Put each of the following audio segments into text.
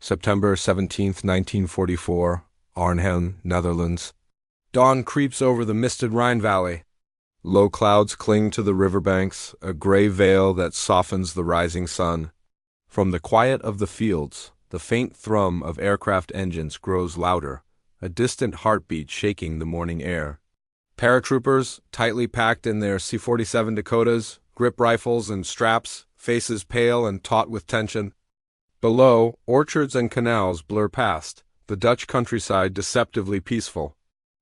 September 17, 1944, Arnhem, Netherlands. Dawn creeps over the misted Rhine Valley. Low clouds cling to the riverbanks, a gray veil that softens the rising sun. From the quiet of the fields, the faint thrum of aircraft engines grows louder, a distant heartbeat shaking the morning air. Paratroopers, tightly packed in their C-47 Dakotas, grip rifles and straps, faces pale and taut with tension. Below, orchards and canals blur past, the Dutch countryside deceptively peaceful.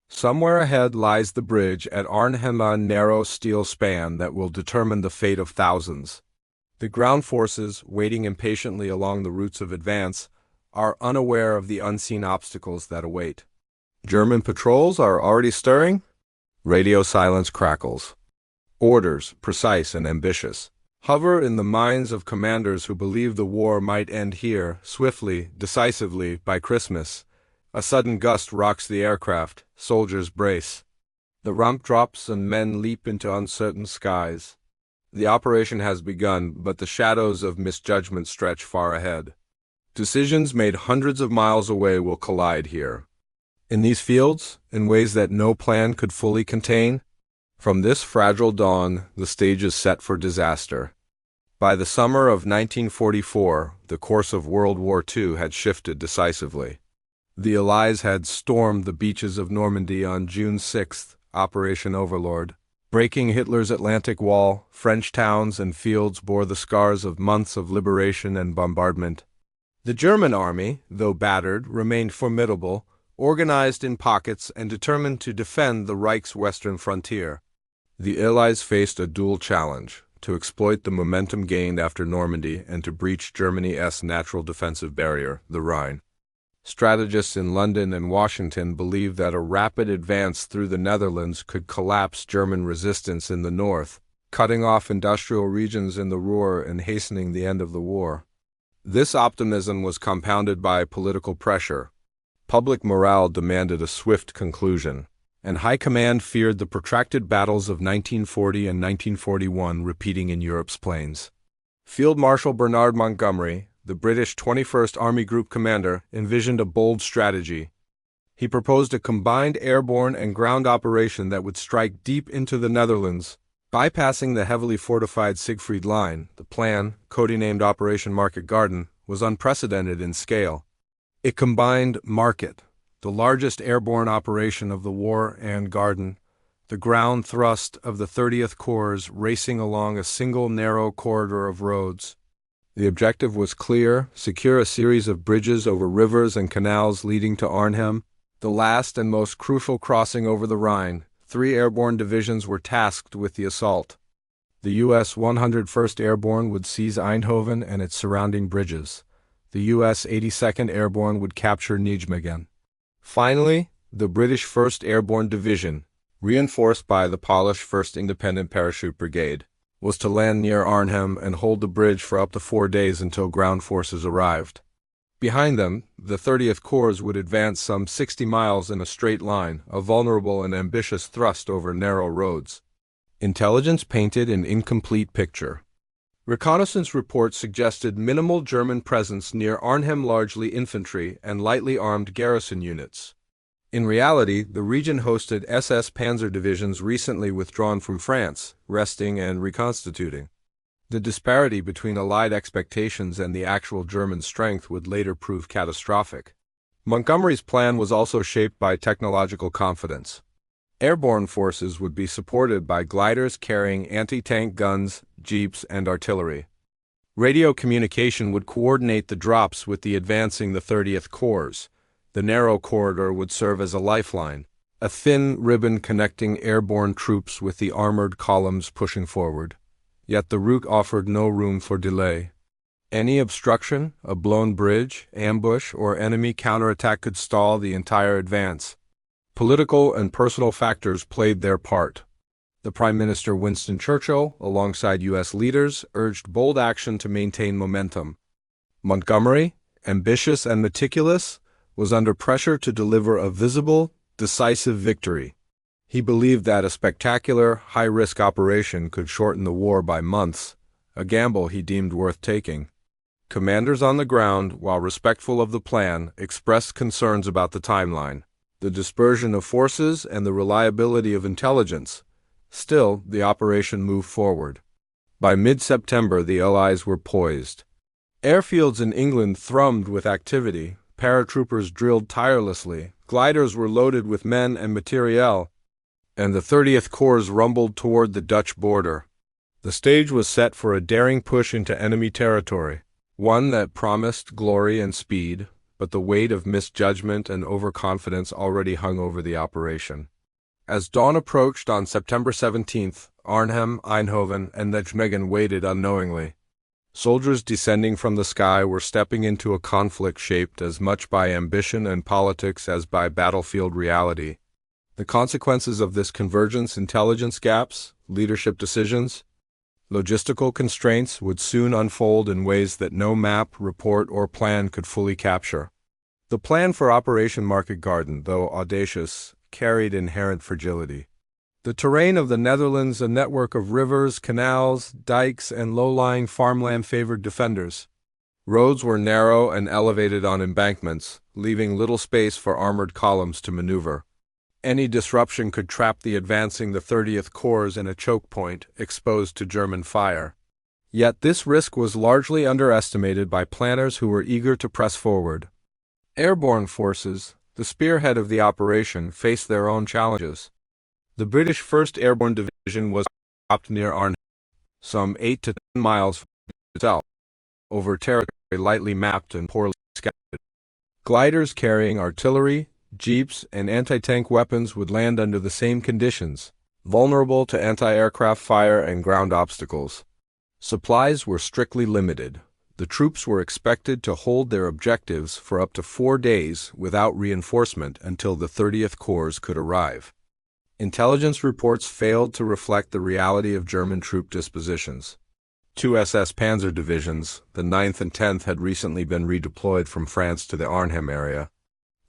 Somewhere ahead lies the bridge at Arnhem, a narrow steel span that will determine the fate of thousands. The ground forces, waiting impatiently along the routes of advance, are unaware of the unseen obstacles that await. German patrols are already stirring? Radio silence crackles. Orders, precise and ambitious, hover in the minds of commanders who believe the war might end here, swiftly, decisively, by Christmas. A sudden gust rocks the aircraft, soldiers brace. The rump drops and men leap into uncertain skies. The operation has begun, but the shadows of misjudgment stretch far ahead. Decisions made hundreds of miles away will collide here. In these fields, in ways that no plan could fully contain, from this fragile dawn, the stage is set for disaster. By the summer of 1944, the course of World War II had shifted decisively. The Allies had stormed the beaches of Normandy on June 6, Operation Overlord. Breaking Hitler's Atlantic Wall, French towns and fields bore the scars of months of liberation and bombardment. The German army, though battered, remained formidable, organized in pockets and determined to defend the Reich's western frontier. The Allies faced a dual challenge: to exploit the momentum gained after Normandy and to breach Germany's natural defensive barrier, the Rhine. Strategists in London and Washington believed that a rapid advance through the Netherlands could collapse German resistance in the north, cutting off industrial regions in the Ruhr and hastening the end of the war. This optimism was compounded by political pressure. Public morale demanded a swift conclusion, and High Command feared the protracted battles of 1940 and 1941 repeating in Europe's plains. Field Marshal Bernard Montgomery, the British 21st Army Group commander, envisioned a bold strategy. He proposed a combined airborne and ground operation that would strike deep into the Netherlands, bypassing the heavily fortified Siegfried Line. The plan, codenamed Operation Market Garden, was unprecedented in scale. It combined Market, the largest airborne operation of the war, and Garden, the ground thrust of the 30th Corps racing along a single narrow corridor of roads. The objective was clear: secure a series of bridges over rivers and canals leading to Arnhem, the last and most crucial crossing over the Rhine. 3 airborne divisions were tasked with the assault. The U.S. 101st Airborne would seize Eindhoven and its surrounding bridges. The U.S. 82nd Airborne would capture Nijmegen. Finally, the British 1st Airborne Division, reinforced by the Polish 1st Independent Parachute Brigade, was to land near Arnhem and hold the bridge for up to 4 days until ground forces arrived. Behind them, the 30th Corps would advance some 60 miles in a straight line, a vulnerable and ambitious thrust over narrow roads. Intelligence painted an incomplete picture. Reconnaissance reports suggested minimal German presence near Arnhem, largely infantry and lightly armed garrison units. In reality, the region hosted SS Panzer divisions recently withdrawn from France, resting and reconstituting. The disparity between Allied expectations and the actual German strength would later prove catastrophic. Montgomery's plan was also shaped by technological confidence. Airborne forces would be supported by gliders carrying anti-tank guns, jeeps, and artillery. Radio communication would coordinate the drops with the advancing the 30th Corps. The narrow corridor would serve as a lifeline, a thin ribbon connecting airborne troops with the armored columns pushing forward. Yet the route offered no room for delay. Any obstruction, a blown bridge, ambush, or enemy counterattack could stall the entire advance. Political and personal factors played their part. The Prime Minister Winston Churchill, alongside U.S. leaders, urged bold action to maintain momentum. Montgomery, ambitious and meticulous, was under pressure to deliver a visible, decisive victory. He believed that a spectacular, high-risk operation could shorten the war by months, a gamble he deemed worth taking. Commanders on the ground, while respectful of the plan, expressed concerns about the timeline, the dispersion of forces, and the reliability of intelligence. Still, the operation moved forward. By mid-September, the Allies were poised. Airfields in England thrummed with activity, paratroopers drilled tirelessly, gliders were loaded with men and materiel, and the 30th Corps rumbled toward the Dutch border. The stage was set for a daring push into enemy territory, one that promised glory and speed, but the weight of misjudgment and overconfidence already hung over the operation. As dawn approached on September 17th, Arnhem, Eindhoven, and Nijmegen waited unknowingly. Soldiers descending from the sky were stepping into a conflict shaped as much by ambition and politics as by battlefield reality. The consequences of this convergence, intelligence gaps, leadership decisions, logistical constraints would soon unfold in ways that no map, report, or plan could fully capture. The plan for Operation Market Garden, though audacious, carried inherent fragility. The terrain of the Netherlands, a network of rivers, canals, dikes, and low-lying farmland favored defenders. Roads were narrow and elevated on embankments, leaving little space for armored columns to maneuver. Any disruption could trap the advancing the 30th Corps in a choke point, exposed to German fire. Yet this risk was largely underestimated by planners who were eager to press forward. Airborne forces, the spearhead of the operation, faced their own challenges. The British 1st Airborne Division was stopped near Arnhem, some 8 to 10 miles from itself, over territory lightly mapped and poorly scouted. Gliders carrying artillery, jeeps, and anti-tank weapons would land under the same conditions, vulnerable to anti-aircraft fire and ground obstacles. Supplies were strictly limited. The troops were expected to hold their objectives for up to 4 days without reinforcement until the 30th Corps could arrive. Intelligence reports failed to reflect the reality of German troop dispositions. 2 SS Panzer divisions, the 9th and 10th, had recently been redeployed from France to the Arnhem area.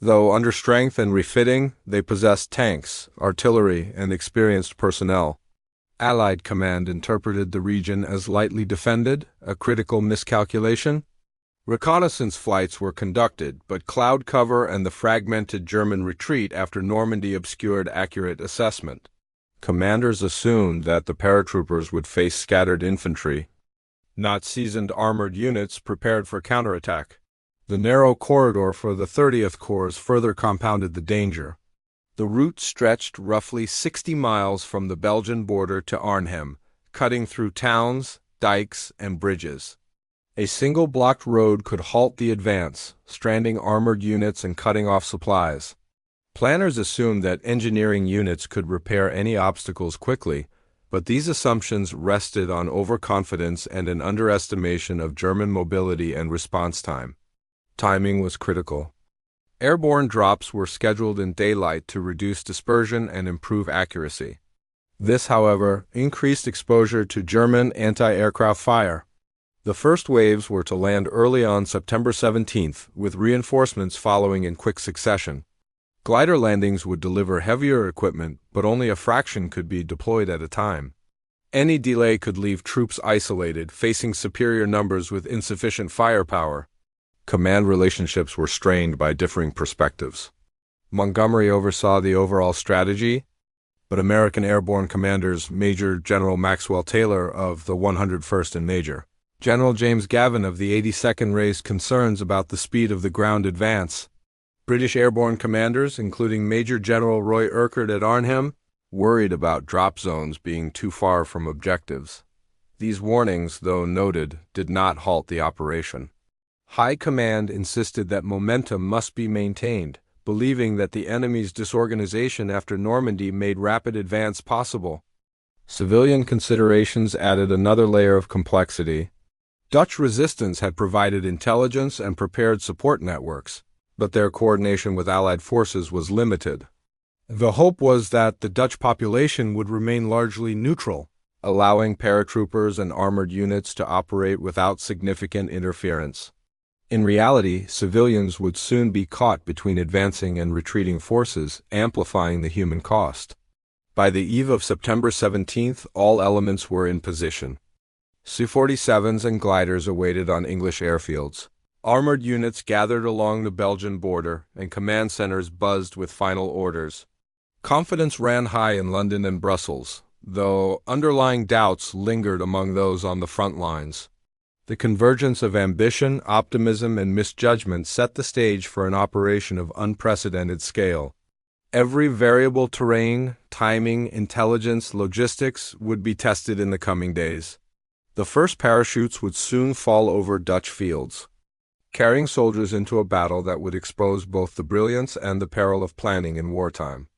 Though under strength and refitting, they possessed tanks, artillery, and experienced personnel. Allied command interpreted the region as lightly defended, a critical miscalculation. Reconnaissance flights were conducted, but cloud cover and the fragmented German retreat after Normandy obscured accurate assessment. Commanders assumed that the paratroopers would face scattered infantry, not seasoned armored units prepared for counterattack. The narrow corridor for the 30th Corps further compounded the danger. The route stretched roughly 60 miles from the Belgian border to Arnhem, cutting through towns, dikes, and bridges. A single blocked road could halt the advance, stranding armored units and cutting off supplies. Planners assumed that engineering units could repair any obstacles quickly, but these assumptions rested on overconfidence and an underestimation of German mobility and response time. Timing was critical. Airborne drops were scheduled in daylight to reduce dispersion and improve accuracy. This, however, increased exposure to German anti-aircraft fire. The first waves were to land early on September 17th, with reinforcements following in quick succession. Glider landings would deliver heavier equipment, but only a fraction could be deployed at a time. Any delay could leave troops isolated, facing superior numbers with insufficient firepower. Command relationships were strained by differing perspectives. Montgomery oversaw the overall strategy, but American airborne commanders, Major General Maxwell Taylor of the 101st and Major General James Gavin of the 82nd, raised concerns about the speed of the ground advance. British airborne commanders, including Major General Roy Urquhart at Arnhem, worried about drop zones being too far from objectives. These warnings, though noted, did not halt the operation. High command insisted that momentum must be maintained, believing that the enemy's disorganization after Normandy made rapid advance possible. Civilian considerations added another layer of complexity. Dutch resistance had provided intelligence and prepared support networks, but their coordination with Allied forces was limited. The hope was that the Dutch population would remain largely neutral, allowing paratroopers and armored units to operate without significant interference. In reality, civilians would soon be caught between advancing and retreating forces, amplifying the human cost. By the eve of September 17th, all elements were in position. C-47s and gliders awaited on English airfields. Armored units gathered along the Belgian border, and command centers buzzed with final orders. Confidence ran high in London and Brussels, though underlying doubts lingered among those on the front lines. The convergence of ambition, optimism, and misjudgment set the stage for an operation of unprecedented scale. Every variable terrain, timing, intelligence, logistics would be tested in the coming days. The first parachutes would soon fall over Dutch fields, carrying soldiers into a battle that would expose both the brilliance and the peril of planning in wartime.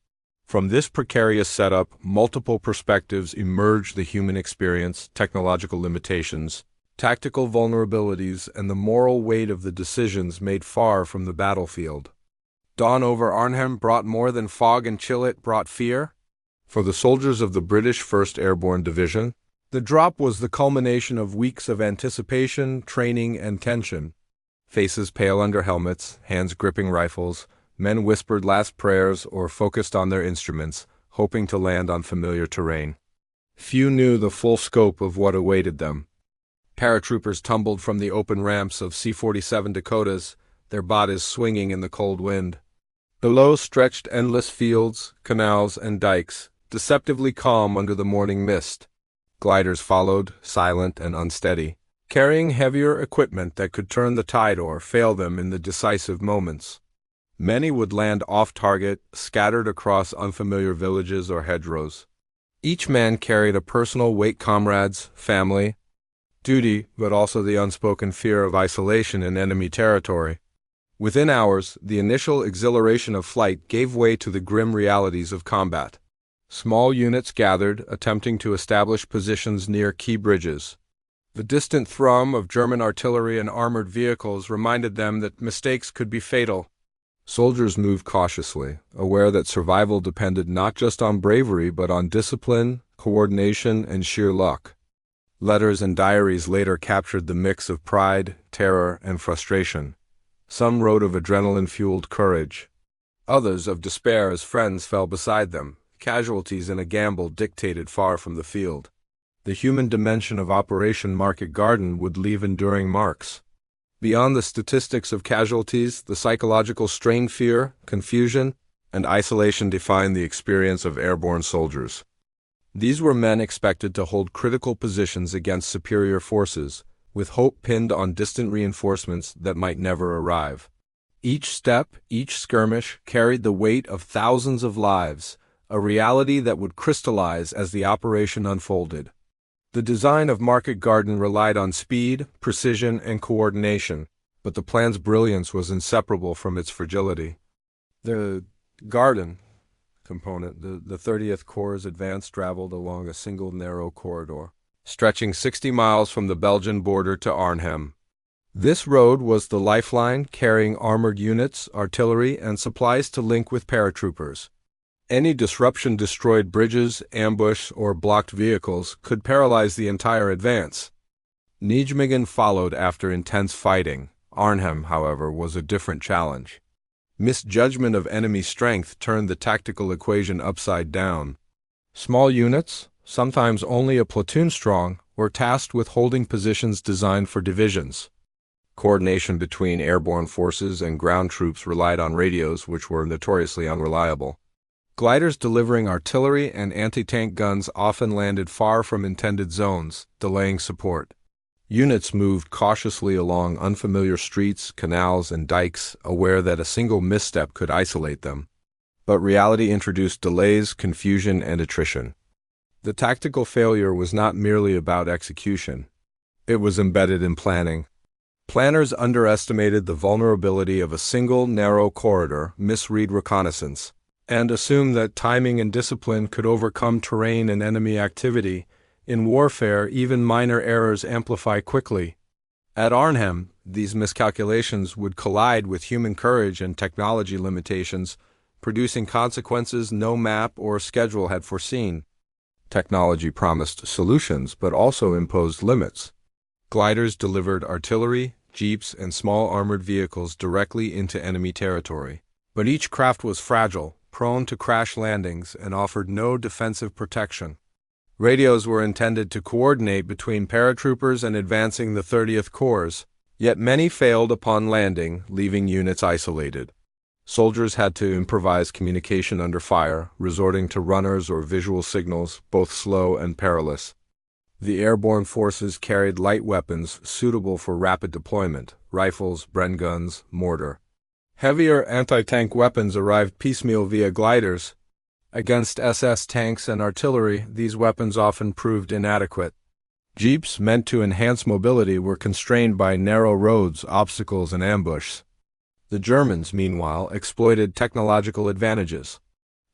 From this precarious setup, multiple perspectives emerged: the human experience, technological limitations, tactical vulnerabilities, and the moral weight of the decisions made far from the battlefield. Dawn over Arnhem brought more than fog and chill, it brought fear. For the soldiers of the British 1st Airborne Division, the drop was the culmination of weeks of anticipation, training, and tension. Faces pale under helmets, hands gripping rifles, men whispered last prayers or focused on their instruments, hoping to land on familiar terrain. Few knew the full scope of what awaited them. Paratroopers tumbled from the open ramps of C-47 Dakotas, their bodies swinging in the cold wind. Below stretched endless fields, canals, and dikes, deceptively calm under the morning mist. Gliders followed, silent and unsteady, carrying heavier equipment that could turn the tide or fail them in the decisive moments. Many would land off-target, scattered across unfamiliar villages or hedgerows. Each man carried a personal weight: comrades, family, duty, but also the unspoken fear of isolation in enemy territory. Within hours, the initial exhilaration of flight gave way to the grim realities of combat. Small units gathered, attempting to establish positions near key bridges. The distant thrum of German artillery and armored vehicles reminded them that mistakes could be fatal. Soldiers moved cautiously, aware that survival depended not just on bravery but on discipline, coordination, and sheer luck. Letters and diaries later captured the mix of pride, terror, and frustration. Some wrote of adrenaline-fueled courage. Others of despair as friends fell beside them, casualties in a gamble dictated far from the field. The human dimension of Operation Market Garden would leave enduring marks. Beyond the statistics of casualties, the psychological strain, fear, confusion, and isolation defined the experience of airborne soldiers. These were men expected to hold critical positions against superior forces, with hope pinned on distant reinforcements that might never arrive. Each step, each skirmish, carried the weight of thousands of lives, a reality that would crystallize as the operation unfolded. The design of Market Garden relied on speed, precision, and coordination, but the plan's brilliance was inseparable from its fragility. The Garden component, the 30th Corps' advance traveled along a single narrow corridor, stretching 60 miles from the Belgian border to Arnhem. This road was the lifeline, carrying armored units, artillery, and supplies to link with paratroopers. Any disruption destroyed bridges, ambushed, or blocked vehicles, could paralyze the entire advance. Nijmegen followed after intense fighting. Arnhem, however, was a different challenge. Misjudgment of enemy strength turned the tactical equation upside down. Small units, sometimes only a platoon strong, were tasked with holding positions designed for divisions. Coordination between airborne forces and ground troops relied on radios, which were notoriously unreliable. Gliders delivering artillery and anti-tank guns often landed far from intended zones, delaying support. Units moved cautiously along unfamiliar streets, canals, and dikes, aware that a single misstep could isolate them. But reality introduced delays, confusion, and attrition. The tactical failure was not merely about execution. It was embedded in planning. Planners underestimated the vulnerability of a single narrow corridor, misread reconnaissance, and assumed that timing and discipline could overcome terrain and enemy activity. In warfare, even minor errors amplify quickly. At Arnhem, these miscalculations would collide with human courage and technology limitations, producing consequences no map or schedule had foreseen. Technology promised solutions, but also imposed limits. Gliders delivered artillery, jeeps, and small armored vehicles directly into enemy territory. But each craft was fragile, prone to crash landings, and offered no defensive protection. Radios were intended to coordinate between paratroopers and advancing the 30th Corps, yet many failed upon landing, leaving units isolated. Soldiers had to improvise communication under fire, resorting to runners or visual signals, both slow and perilous. The airborne forces carried light weapons suitable for rapid deployment: rifles, Bren guns, mortar. Heavier anti-tank weapons arrived piecemeal via gliders. Against SS tanks and artillery, these weapons often proved inadequate. Jeeps meant to enhance mobility were constrained by narrow roads, obstacles, and ambush. The Germans, meanwhile, exploited technological advantages.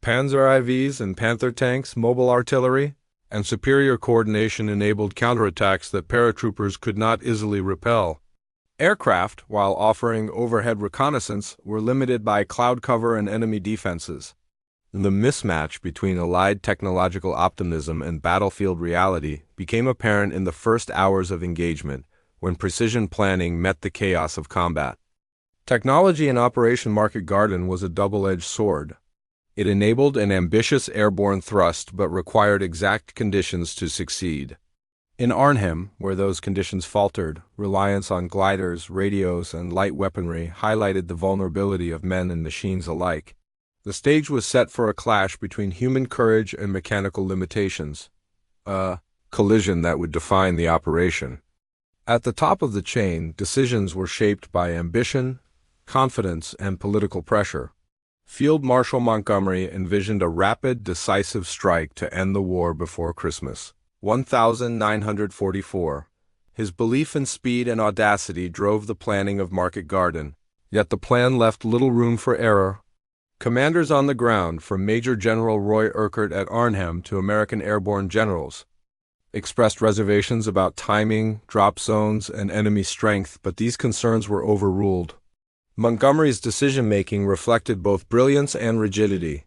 Panzer IVs and Panther tanks, mobile artillery, and superior coordination enabled counterattacks that paratroopers could not easily repel. Aircraft, while offering overhead reconnaissance, were limited by cloud cover and enemy defenses. The mismatch between Allied technological optimism and battlefield reality became apparent in the first hours of engagement, when precision planning met the chaos of combat. Technology in Operation Market Garden was a double-edged sword. It enabled an ambitious airborne thrust but required exact conditions to succeed. In Arnhem, where those conditions faltered, reliance on gliders, radios, and light weaponry highlighted the vulnerability of men and machines alike. The stage was set for a clash between human courage and mechanical limitations, a collision that would define the operation. At the top of the chain, decisions were shaped by ambition, confidence, and political pressure. Field Marshal Montgomery envisioned a rapid, decisive strike to end the war before Christmas. 1944. His belief in speed and audacity drove the planning of Market Garden, yet the plan left little room for error. Commanders on the ground, from Major General Roy Urquhart at Arnhem to American airborne generals, expressed reservations about timing, drop zones, and enemy strength, but these concerns were overruled. Montgomery's decision-making reflected both brilliance and rigidity.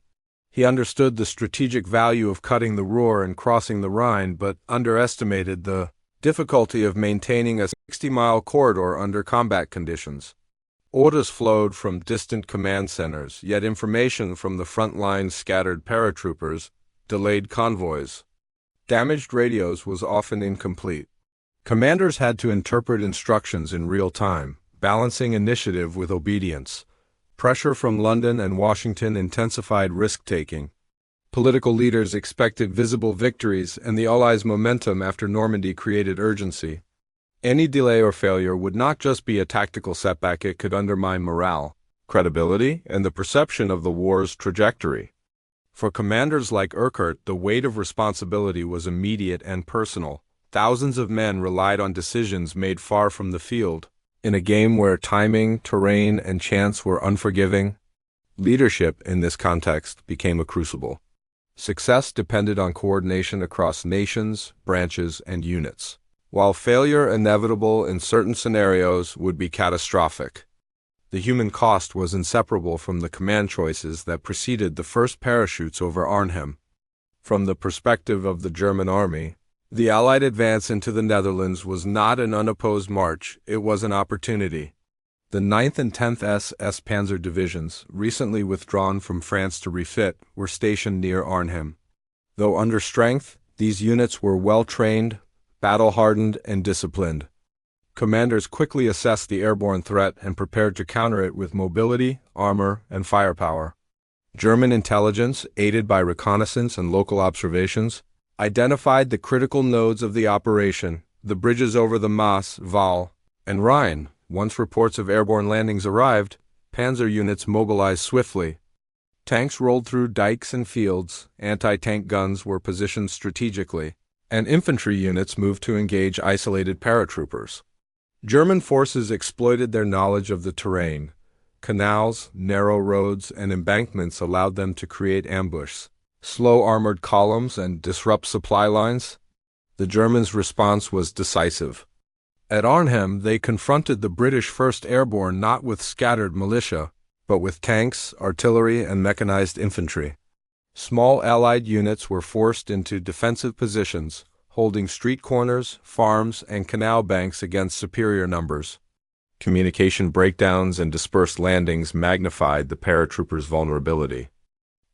He understood the strategic value of cutting the Ruhr and crossing the Rhine, but underestimated the difficulty of maintaining a 60-mile corridor under combat conditions. Orders flowed from distant command centers, yet information from the front lines scattered paratroopers, delayed convoys. Damaged radios was often incomplete. Commanders had to interpret instructions in real time, balancing initiative with obedience. Pressure from London and Washington intensified risk-taking. Political leaders expected visible victories, and the Allies' momentum after Normandy created urgency. Any delay or failure would not just be a tactical setback, it could undermine morale, credibility, and the perception of the war's trajectory. For commanders like Urquhart, the weight of responsibility was immediate and personal. Thousands of men relied on decisions made far from the field. In a game where timing, terrain, and chance were unforgiving, leadership in this context became a crucible. Success depended on coordination across nations, branches, and units, while failure, inevitable in certain scenarios, would be catastrophic. The human cost was inseparable from the command choices that preceded the first parachutes over Arnhem. From the perspective of the German army, the Allied advance into the Netherlands was not an unopposed march, it was an opportunity. The 9th and 10th SS Panzer divisions, recently withdrawn from France to refit, were stationed near Arnhem. Though under strength, these units were well-trained, battle-hardened, and disciplined. Commanders quickly assessed the airborne threat and prepared to counter it with mobility, armor, and firepower. German intelligence, aided by reconnaissance and local observations, identified the critical nodes of the operation, the bridges over the Maas, Waal, and Rhine. Once reports of airborne landings arrived, panzer units mobilized swiftly. Tanks rolled through dikes and fields, anti-tank guns were positioned strategically, and infantry units moved to engage isolated paratroopers. German forces exploited their knowledge of the terrain. Canals, narrow roads, and embankments allowed them to create ambush, slow armored columns, and disrupt supply lines. The Germans' response was decisive. At Arnhem, they confronted the British 1st Airborne not with scattered militia, but with tanks, artillery, and mechanized infantry. Small Allied units were forced into defensive positions, holding street corners, farms, and canal banks against superior numbers. Communication breakdowns and dispersed landings magnified the paratroopers' vulnerability.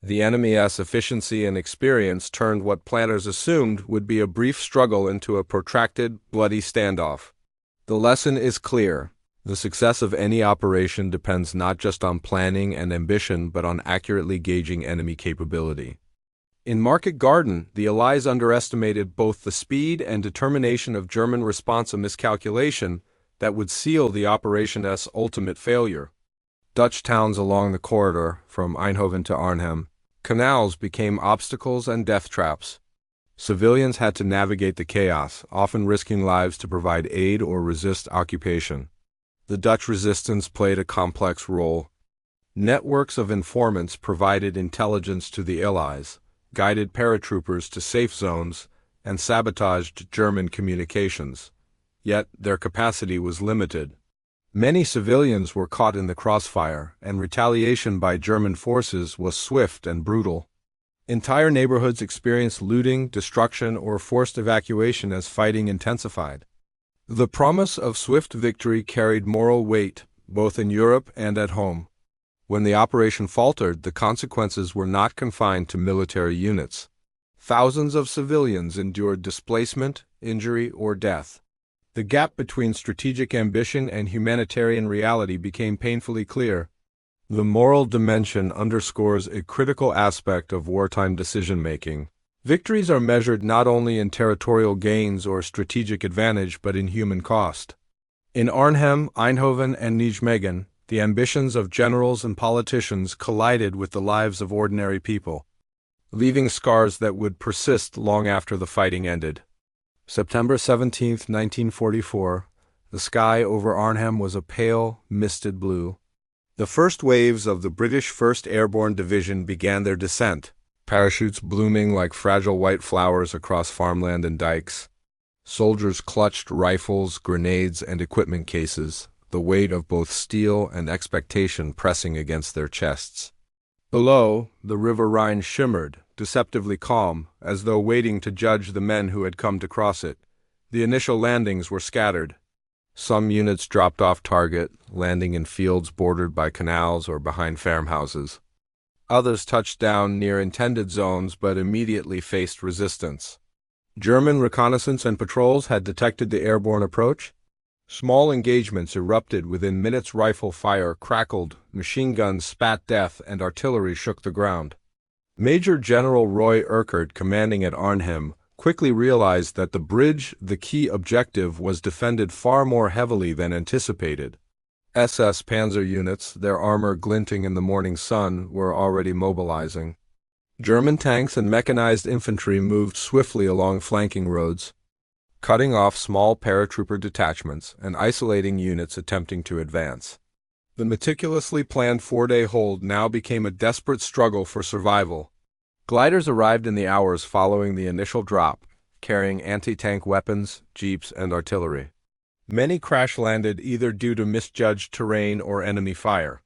The enemy's efficiency and experience turned what planners assumed would be a brief struggle into a protracted, bloody standoff. The lesson is clear. The success of any operation depends not just on planning and ambition, but on accurately gauging enemy capability. In Market Garden, the Allies underestimated both the speed and determination of German response, a miscalculation that would seal the operation's ultimate failure. Dutch towns along the corridor, from Eindhoven to Arnhem, canals became obstacles and death traps. Civilians had to navigate the chaos, often risking lives to provide aid or resist occupation. The Dutch resistance played a complex role. Networks of informants provided intelligence to the Allies, guided paratroopers to safe zones, and sabotaged German communications. Yet their capacity was limited. Many civilians were caught in the crossfire, and retaliation by German forces was swift and brutal. Entire neighborhoods experienced looting, destruction, or forced evacuation as fighting intensified. The promise of swift victory carried moral weight, both in Europe and at home. When the operation faltered, the consequences were not confined to military units. Thousands of civilians endured displacement, injury, or death. The gap between strategic ambition and humanitarian reality became painfully clear. The moral dimension underscores a critical aspect of wartime decision-making. Victories are measured not only in territorial gains or strategic advantage, but in human cost. In Arnhem, Eindhoven, and Nijmegen, the ambitions of generals and politicians collided with the lives of ordinary people, leaving scars that would persist long after the fighting ended. September 17, 1944, the sky over Arnhem was a pale, misted blue. The first waves of the British 1st Airborne Division began their descent, parachutes blooming like fragile white flowers across farmland and dikes. Soldiers clutched rifles, grenades, and equipment cases, the weight of both steel and expectation pressing against their chests. Below, the River Rhine shimmered, deceptively calm, as though waiting to judge the men who had come to cross it. The initial landings were scattered. Some units dropped off target, landing in fields bordered by canals or behind farmhouses. Others touched down near intended zones but immediately faced resistance. German reconnaissance and patrols had detected the airborne approach. Small engagements erupted within minutes. Rifle fire crackled, machine guns spat death, and artillery shook the ground. Major General Roy Urquhart, commanding at Arnhem, quickly realized that the bridge, the key objective, was defended far more heavily than anticipated. SS panzer units, their armor glinting in the morning sun, were already mobilizing. German tanks and mechanized infantry moved swiftly along flanking roads, cutting off small paratrooper detachments and isolating units attempting to advance. The meticulously planned four-day hold now became a desperate struggle for survival. Gliders arrived in the hours following the initial drop, carrying anti-tank weapons, jeeps, and artillery. Many crash-landed either due to misjudged terrain or enemy fire.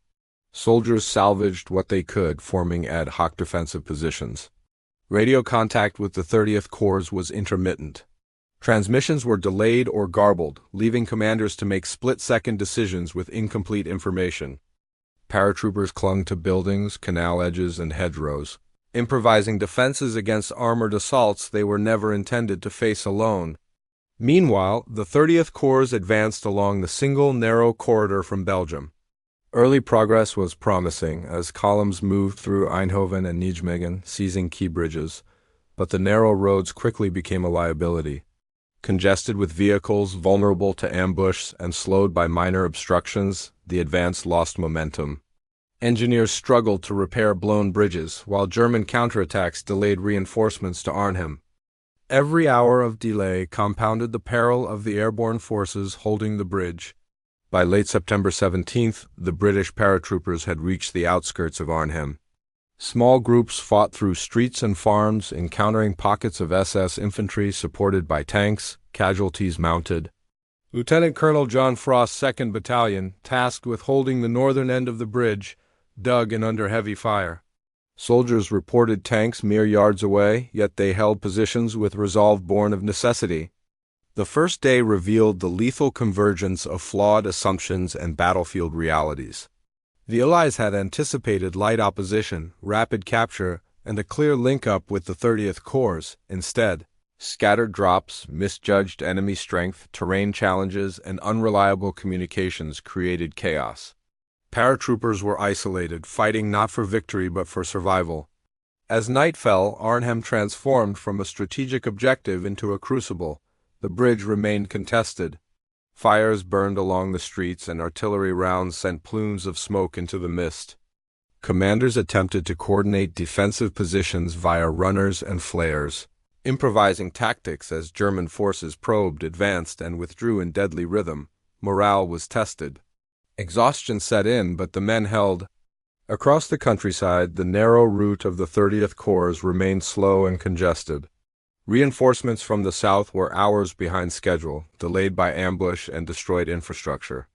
Soldiers salvaged what they could, forming ad hoc defensive positions. Radio contact with the 30th Corps was intermittent. Transmissions were delayed or garbled, leaving commanders to make split-second decisions with incomplete information. Paratroopers clung to buildings, canal edges, and hedgerows, improvising defenses against armored assaults they were never intended to face alone. Meanwhile, the 30th Corps advanced along the single narrow corridor from Belgium. Early progress was promising as columns moved through Eindhoven and Nijmegen, seizing key bridges, but the narrow roads quickly became a liability. Congested with vehicles, vulnerable to ambush, and slowed by minor obstructions, the advance lost momentum. Engineers struggled to repair blown bridges, while German counterattacks delayed reinforcements to Arnhem. Every hour of delay compounded the peril of the airborne forces holding the bridge. By late September 17th, the British paratroopers had reached the outskirts of Arnhem. Small groups fought through streets and farms, encountering pockets of SS infantry supported by tanks, casualties mounted. Lieutenant Colonel John Frost's 2nd Battalion, tasked with holding the northern end of the bridge, dug in under heavy fire. Soldiers reported tanks mere yards away, yet they held positions with resolve born of necessity. The first day revealed the lethal convergence of flawed assumptions and battlefield realities. The Allies had anticipated light opposition, rapid capture, and a clear link-up with the 30th Corps. Instead, scattered drops, misjudged enemy strength, terrain challenges, and unreliable communications created chaos. Paratroopers were isolated, fighting not for victory but for survival. As night fell, Arnhem transformed from a strategic objective into a crucible. The bridge remained contested. Fires burned along the streets and artillery rounds sent plumes of smoke into the mist. Commanders attempted to coordinate defensive positions via runners and flares, improvising tactics as German forces probed, advanced, and withdrew in deadly rhythm. Morale was tested. Exhaustion set in, but the men held. Across the countryside, the narrow route of the 30th Corps remained slow and congested. Reinforcements from the south were hours behind schedule, delayed by ambush and destroyed infrastructure.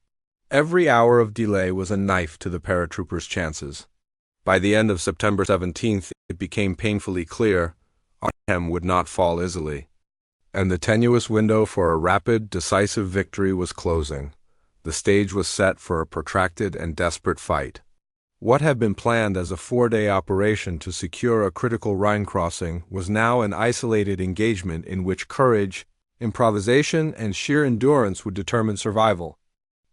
Every hour of delay was a knife to the paratroopers' chances. By the end of September 17th, it became painfully clear Arnhem would not fall easily, and the tenuous window for a rapid, decisive victory was closing. The stage was set for a protracted and desperate fight. What had been planned as a 4-day operation to secure a critical Rhine crossing was now an isolated engagement in which courage, improvisation, and sheer endurance would determine survival.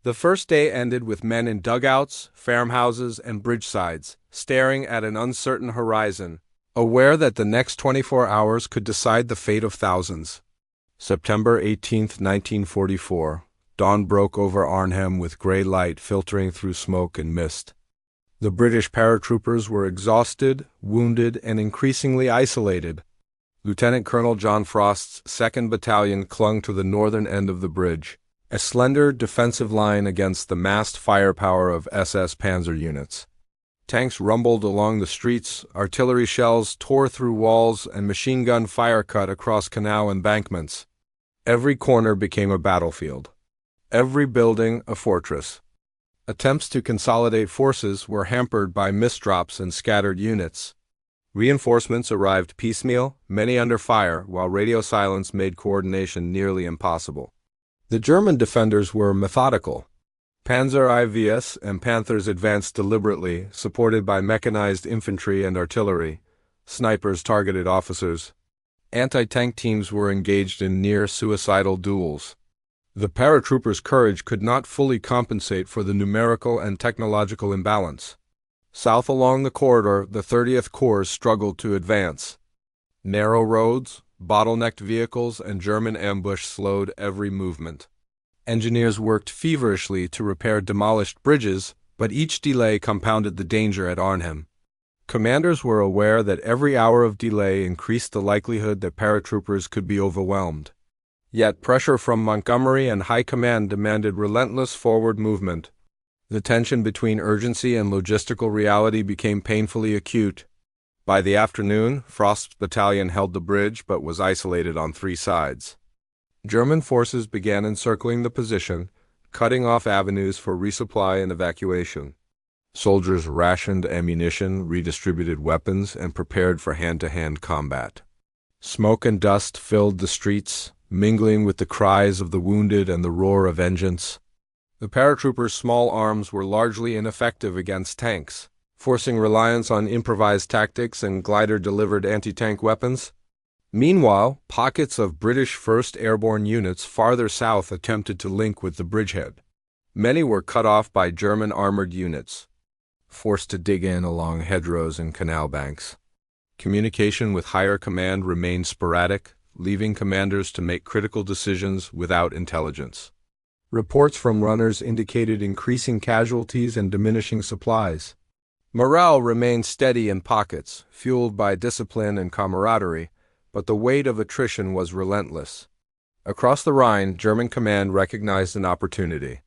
The first day ended with men in dugouts, farmhouses, and bridge sides, staring at an uncertain horizon, aware that the next 24 hours could decide the fate of thousands. September 18, 1944. Dawn broke over Arnhem with gray light filtering through smoke and mist. The British paratroopers were exhausted, wounded, and increasingly isolated. Lieutenant Colonel John Frost's 2nd Battalion clung to the northern end of the bridge, a slender defensive line against the massed firepower of SS Panzer units. Tanks rumbled along the streets, artillery shells tore through walls, and machine gun fire cut across canal embankments. Every corner became a battlefield. Every building a fortress. Attempts to consolidate forces were hampered by misdrops and scattered units. Reinforcements arrived piecemeal, many under fire, while radio silence made coordination nearly impossible. The German defenders were methodical. Panzer IVs and Panthers advanced deliberately, supported by mechanized infantry and artillery. Snipers targeted officers. Anti-tank teams were engaged in near-suicidal duels. The paratroopers' courage could not fully compensate for the numerical and technological imbalance. South along the corridor, the 30th Corps struggled to advance. Narrow roads, bottlenecked vehicles, and German ambush slowed every movement. Engineers worked feverishly to repair demolished bridges, but each delay compounded the danger at Arnhem. Commanders were aware that every hour of delay increased the likelihood that paratroopers could be overwhelmed. Yet pressure from Montgomery and High Command demanded relentless forward movement. The tension between urgency and logistical reality became painfully acute. By the afternoon, Frost's battalion held the bridge but was isolated on 3 sides. German forces began encircling the position, cutting off avenues for resupply and evacuation. Soldiers rationed ammunition, redistributed weapons, and prepared for hand-to-hand combat. Smoke and dust filled the streets, mingling with the cries of the wounded and the roar of engines. The paratroopers' small arms were largely ineffective against tanks, forcing reliance on improvised tactics and glider-delivered anti-tank weapons. Meanwhile, pockets of British 1st Airborne units farther south attempted to link with the bridgehead. Many were cut off by German armored units, forced to dig in along hedgerows and canal banks. Communication with higher command remained sporadic, leaving commanders to make critical decisions without intelligence. Reports from runners indicated increasing casualties and diminishing supplies. Morale remained steady in pockets, fueled by discipline and camaraderie, but the weight of attrition was relentless. Across the Rhine, German command recognized an opportunity.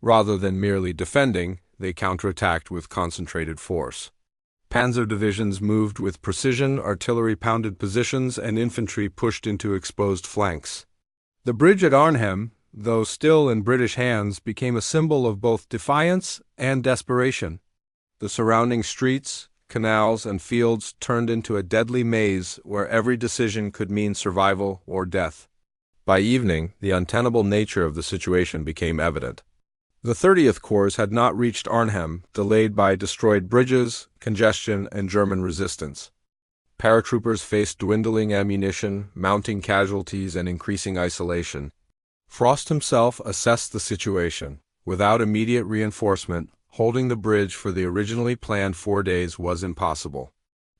Rather than merely defending, they counterattacked with concentrated force. Panzer divisions moved with precision, artillery pounded positions, and infantry pushed into exposed flanks. The bridge at Arnhem, though still in British hands, became a symbol of both defiance and desperation. The surrounding streets, canals, and fields turned into a deadly maze where every decision could mean survival or death. By evening, the untenable nature of the situation became evident. The 30th Corps had not reached Arnhem, delayed by destroyed bridges, congestion, and German resistance. Paratroopers faced dwindling ammunition, mounting casualties, and increasing isolation. Frost himself assessed the situation. Without immediate reinforcement, holding the bridge for the originally planned 4 days was impossible.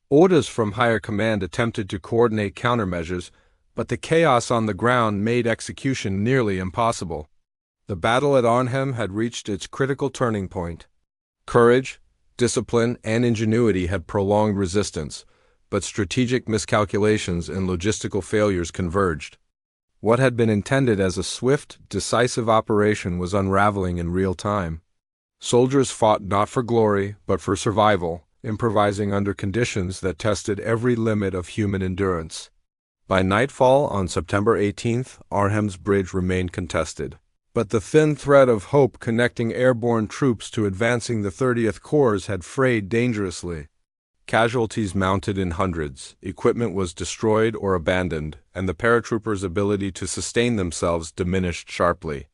Orders from higher command attempted to coordinate countermeasures, but the chaos on the ground made execution nearly impossible. The battle at Arnhem had reached its critical turning point. Courage, discipline, and ingenuity had prolonged resistance, but strategic miscalculations and logistical failures converged. What had been intended as a swift, decisive operation was unraveling in real time. Soldiers fought not for glory, but for survival, improvising under conditions that tested every limit of human endurance. By nightfall on September 18th, Arnhem's bridge remained contested. But the thin thread of hope connecting airborne troops to advancing the 30th Corps had frayed dangerously. Casualties mounted in hundreds, equipment was destroyed or abandoned, and the paratroopers' ability to sustain themselves diminished sharply.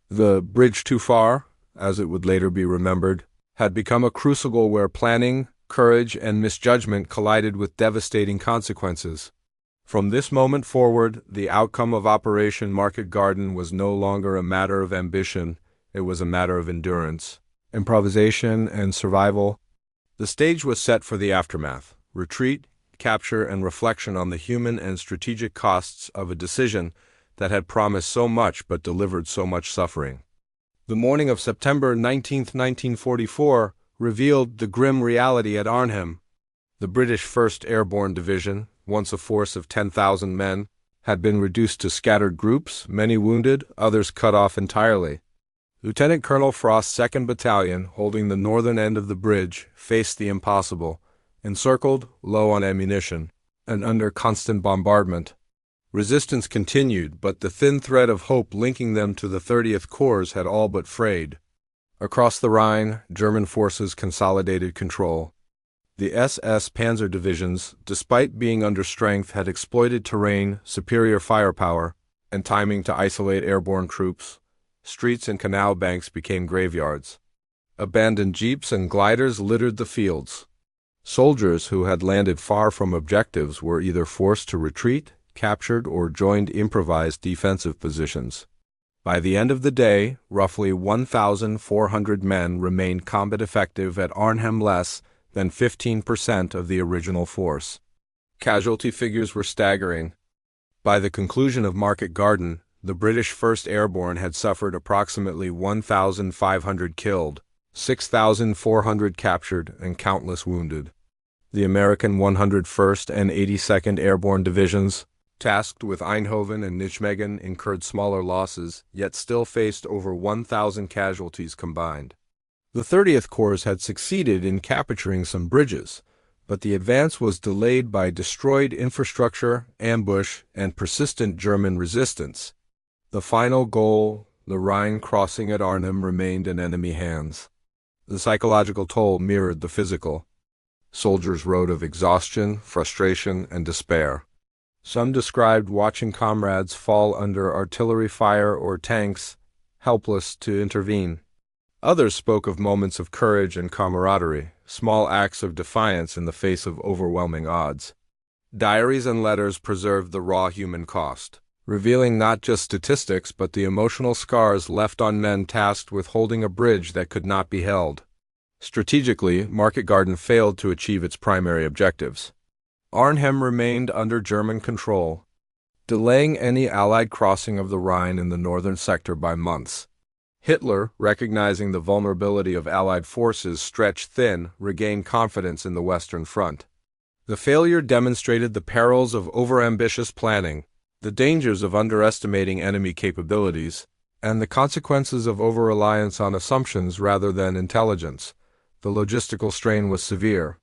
The bridge too far, as it would later be remembered, had become a crucible where planning, courage, and misjudgment collided with devastating consequences. From this moment forward, the outcome of Operation Market Garden was no longer a matter of ambition, it was a matter of endurance, improvisation, and survival. The stage was set for the aftermath: retreat, capture, and reflection on the human and strategic costs of a decision that had promised so much but delivered so much suffering. The morning of September 19, 1944, revealed the grim reality at Arnhem. The British 1st Airborne Division, once a force of 10,000 men, had been reduced to scattered groups, many wounded, others cut off entirely. Lieutenant Colonel Frost's 2nd Battalion, holding the northern end of the bridge, faced the impossible, encircled, low on ammunition, and under constant bombardment. Resistance continued, but the thin thread of hope linking them to the 30th Corps had all but frayed. Across the Rhine, German forces consolidated control. The SS Panzer divisions, despite being under strength, had exploited terrain, superior firepower, and timing to isolate airborne troops. Streets and canal banks became graveyards. Abandoned jeeps and gliders littered the fields. Soldiers who had landed far from objectives were either forced to retreat, captured, or joined improvised defensive positions. By the end of the day, roughly 1,400 men remained combat effective at Arnhem, less than 15% of the original force. Casualty figures were staggering. By the conclusion of Market Garden, the British 1st Airborne had suffered approximately 1,500 killed, 6,400 captured, and countless wounded. The American 101st and 82nd Airborne Divisions, tasked with Eindhoven and Nijmegen, incurred smaller losses, yet still faced over 1,000 casualties combined. The 30th Corps had succeeded in capturing some bridges, but the advance was delayed by destroyed infrastructure, ambush, and persistent German resistance. The final goal, the Rhine crossing at Arnhem, remained in enemy hands. The psychological toll mirrored the physical. Soldiers wrote of exhaustion, frustration, and despair. Some described watching comrades fall under artillery fire or tanks, helpless to intervene. Others spoke of moments of courage and camaraderie, small acts of defiance in the face of overwhelming odds. Diaries and letters preserved the raw human cost, revealing not just statistics but the emotional scars left on men tasked with holding a bridge that could not be held. Strategically, Market Garden failed to achieve its primary objectives. Arnhem remained under German control, delaying any Allied crossing of the Rhine in the northern sector by months. Hitler, recognizing the vulnerability of Allied forces stretched thin, regained confidence in the Western Front. The failure demonstrated the perils of overambitious planning, the dangers of underestimating enemy capabilities, and the consequences of over-reliance on assumptions rather than intelligence. The logistical strain was severe.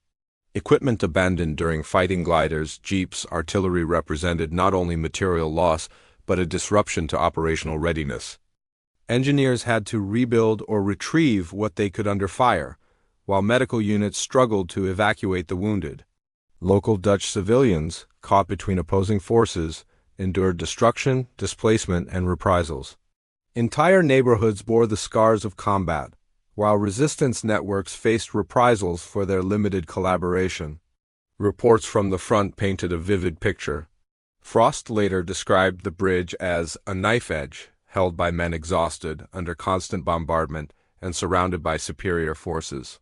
Equipment abandoned during fighting gliders, jeeps, artillery represented not only material loss, but a disruption to operational readiness. Engineers had to rebuild or retrieve what they could under fire, while medical units struggled to evacuate the wounded. Local Dutch civilians, caught between opposing forces, endured destruction, displacement, and reprisals. Entire neighborhoods bore the scars of combat, while resistance networks faced reprisals for their limited collaboration. Reports from the front painted a vivid picture. Frost later described the bridge as a knife edge, held by men exhausted, under constant bombardment, and surrounded by superior forces.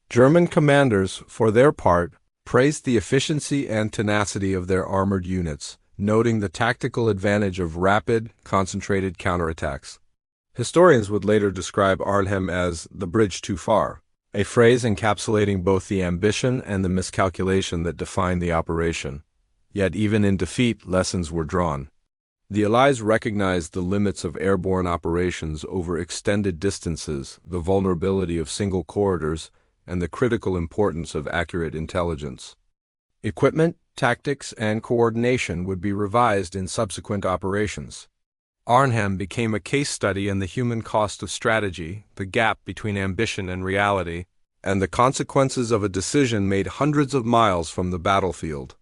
German commanders, for their part, praised the efficiency and tenacity of their armored units, noting the tactical advantage of rapid, concentrated counterattacks. Historians would later describe Arnhem as the bridge too far, a phrase encapsulating both the ambition and the miscalculation that defined the operation. Yet even in defeat, lessons were drawn. The Allies recognized the limits of airborne operations over extended distances, the vulnerability of single corridors, and the critical importance of accurate intelligence. Equipment, tactics, and coordination would be revised in subsequent operations. Arnhem became a case study in the human cost of strategy, the gap between ambition and reality, and the consequences of a decision made hundreds of miles from the battlefield.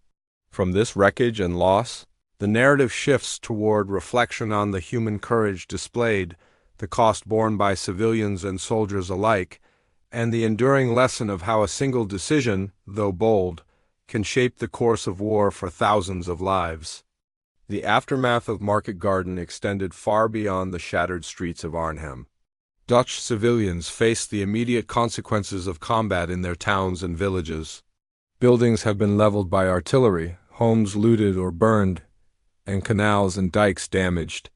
From this wreckage and loss, the narrative shifts toward reflection on the human courage displayed, the cost borne by civilians and soldiers alike, and the enduring lesson of how a single decision, though bold, can shape the course of war for thousands of lives. The aftermath of Market Garden extended far beyond the shattered streets of Arnhem. Dutch civilians faced the immediate consequences of combat in their towns and villages. Buildings have been leveled by artillery, homes looted or burned, and canals and dikes damaged.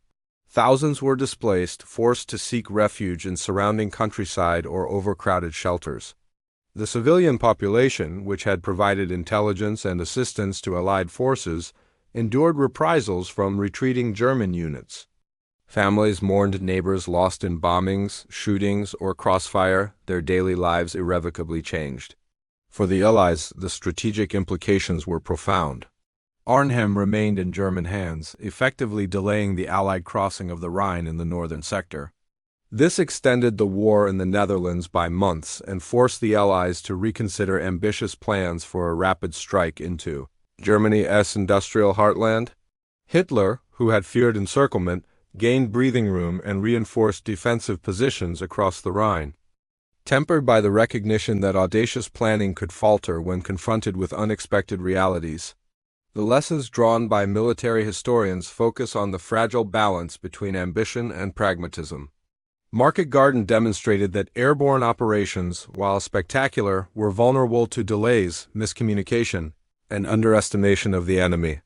Thousands were displaced, forced to seek refuge in surrounding countryside or overcrowded shelters. The civilian population, which had provided intelligence and assistance to Allied forces, endured reprisals from retreating German units. Families mourned neighbors lost in bombings, shootings, or crossfire, their daily lives irrevocably changed. For the Allies, the strategic implications were profound. Arnhem remained in German hands, effectively delaying the Allied crossing of the Rhine in the northern sector. This extended the war in the Netherlands by months and forced the Allies to reconsider ambitious plans for a rapid strike into Germany's industrial heartland. Hitler, who had feared encirclement, gained breathing room and reinforced defensive positions across the Rhine. Tempered by the recognition that audacious planning could falter when confronted with unexpected realities, the lessons drawn by military historians focus on the fragile balance between ambition and pragmatism. Market Garden demonstrated that airborne operations, while spectacular, were vulnerable to delays, miscommunication, and underestimation of the enemy.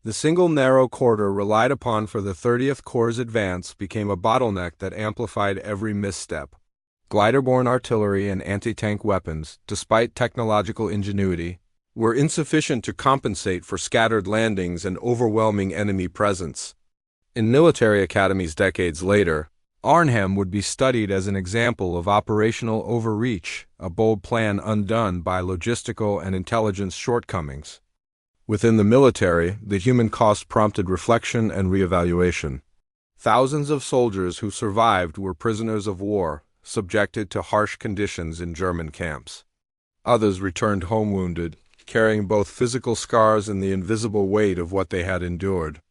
The single narrow corridor relied upon for the 30th Corps' advance became a bottleneck that amplified every misstep. Glider-borne artillery and anti-tank weapons, despite technological ingenuity, were insufficient to compensate for scattered landings and overwhelming enemy presence. In military academies decades later, Arnhem would be studied as an example of operational overreach, a bold plan undone by logistical and intelligence shortcomings. Within the military, the human cost prompted reflection and reevaluation. Thousands of soldiers who survived were prisoners of war, subjected to harsh conditions in German camps. Others returned home wounded, carrying both physical scars and the invisible weight of what they had endured.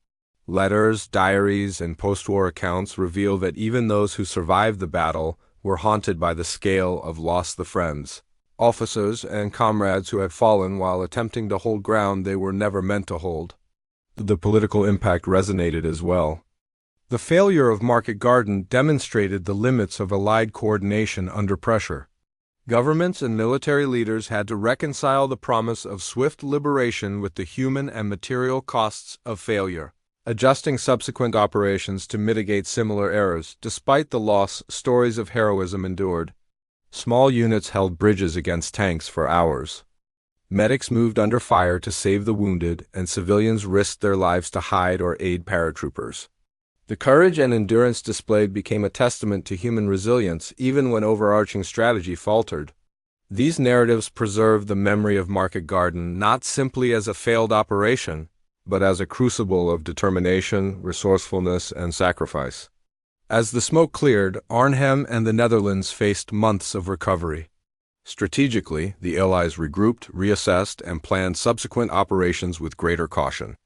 Letters, diaries, and post-war accounts reveal that even those who survived the battle were haunted by the scale of lost the friends, officers, and comrades who had fallen while attempting to hold ground they were never meant to hold. The political impact resonated as well. The failure of Market Garden demonstrated the limits of Allied coordination under pressure. Governments and military leaders had to reconcile the promise of swift liberation with the human and material costs of failure, adjusting subsequent operations to mitigate similar errors. Despite the loss, stories of heroism endured. Small units held bridges against tanks for hours. Medics moved under fire to save the wounded, and civilians risked their lives to hide or aid paratroopers. The courage and endurance displayed became a testament to human resilience even when overarching strategy faltered. These narratives preserve the memory of Market Garden not simply as a failed operation, but as a crucible of determination, resourcefulness, and sacrifice. As the smoke cleared, Arnhem and the Netherlands faced months of recovery. Strategically, the Allies regrouped, reassessed, and planned subsequent operations with greater caution.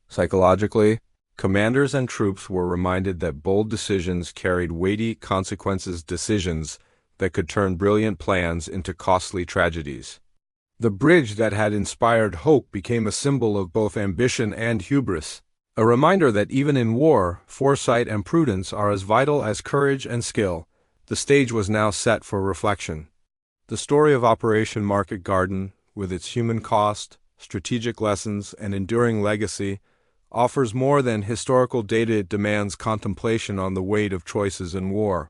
Psychologically, Commanders and troops were reminded that bold decisions carried weighty consequences, decisions that could turn brilliant plans into costly tragedies. The bridge that had inspired hope became a symbol of both ambition and hubris, a reminder that even in war, foresight and prudence are as vital as courage and skill. The stage was now set for reflection. The story of Operation Market Garden, with its human cost, strategic lessons, and enduring legacy, offers more than historical data. It demands contemplation on the weight of choices in war.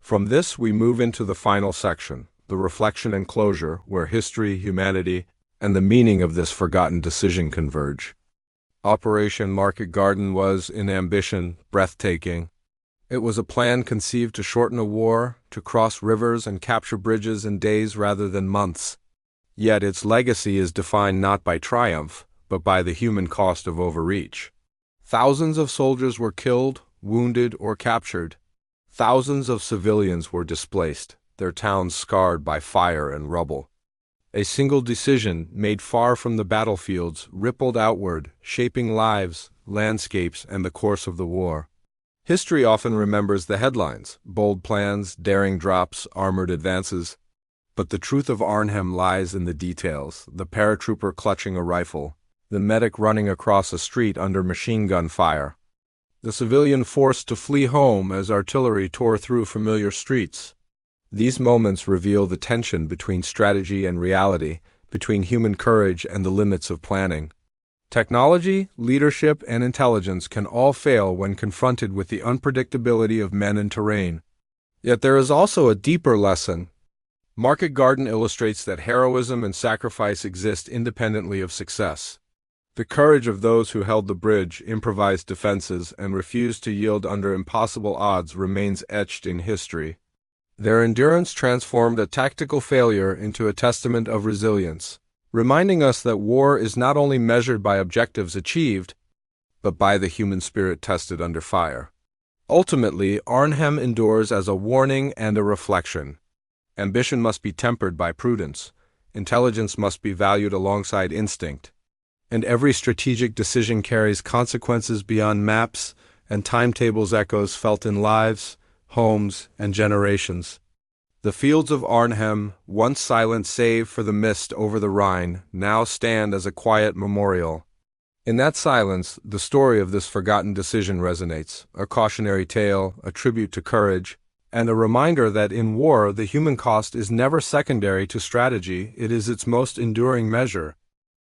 From this, we move into the final section, the reflection and closure, where history, humanity, and the meaning of this forgotten decision converge. Operation Market Garden was, in ambition, breathtaking. It was a plan conceived to shorten a war, to cross rivers and capture bridges in days rather than months. Yet its legacy is defined not by triumph, but by the human cost of overreach. Thousands of soldiers were killed, wounded, or captured. Thousands of civilians were displaced, their towns scarred by fire and rubble. A single decision, made far from the battlefields, rippled outward, shaping lives, landscapes, and the course of the war. History often remembers the headlines, bold plans, daring drops, armored advances. But the truth of Arnhem lies in the details, the paratrooper clutching a rifle, the medic running across a street under machine gun fire, the civilian forced to flee home as artillery tore through familiar streets. These moments reveal the tension between strategy and reality, between human courage and the limits of planning. Technology, leadership, and intelligence can all fail when confronted with the unpredictability of men and terrain. Yet there is also a deeper lesson. Market Garden illustrates that heroism and sacrifice exist independently of success. The courage of those who held the bridge, improvised defenses, and refused to yield under impossible odds remains etched in history. Their endurance transformed a tactical failure into a testament of resilience, reminding us that war is not only measured by objectives achieved, but by the human spirit tested under fire. Ultimately, Arnhem endures as a warning and a reflection. Ambition must be tempered by prudence, intelligence must be valued alongside instinct, and every strategic decision carries consequences beyond maps and timetables, echoes felt in lives, homes, and generations. The fields of Arnhem, once silent save for the mist over the Rhine, now stand as a quiet memorial. In that silence, the story of this forgotten decision resonates, a cautionary tale, a tribute to courage, and a reminder that in war the human cost is never secondary to strategy, it is its most enduring measure.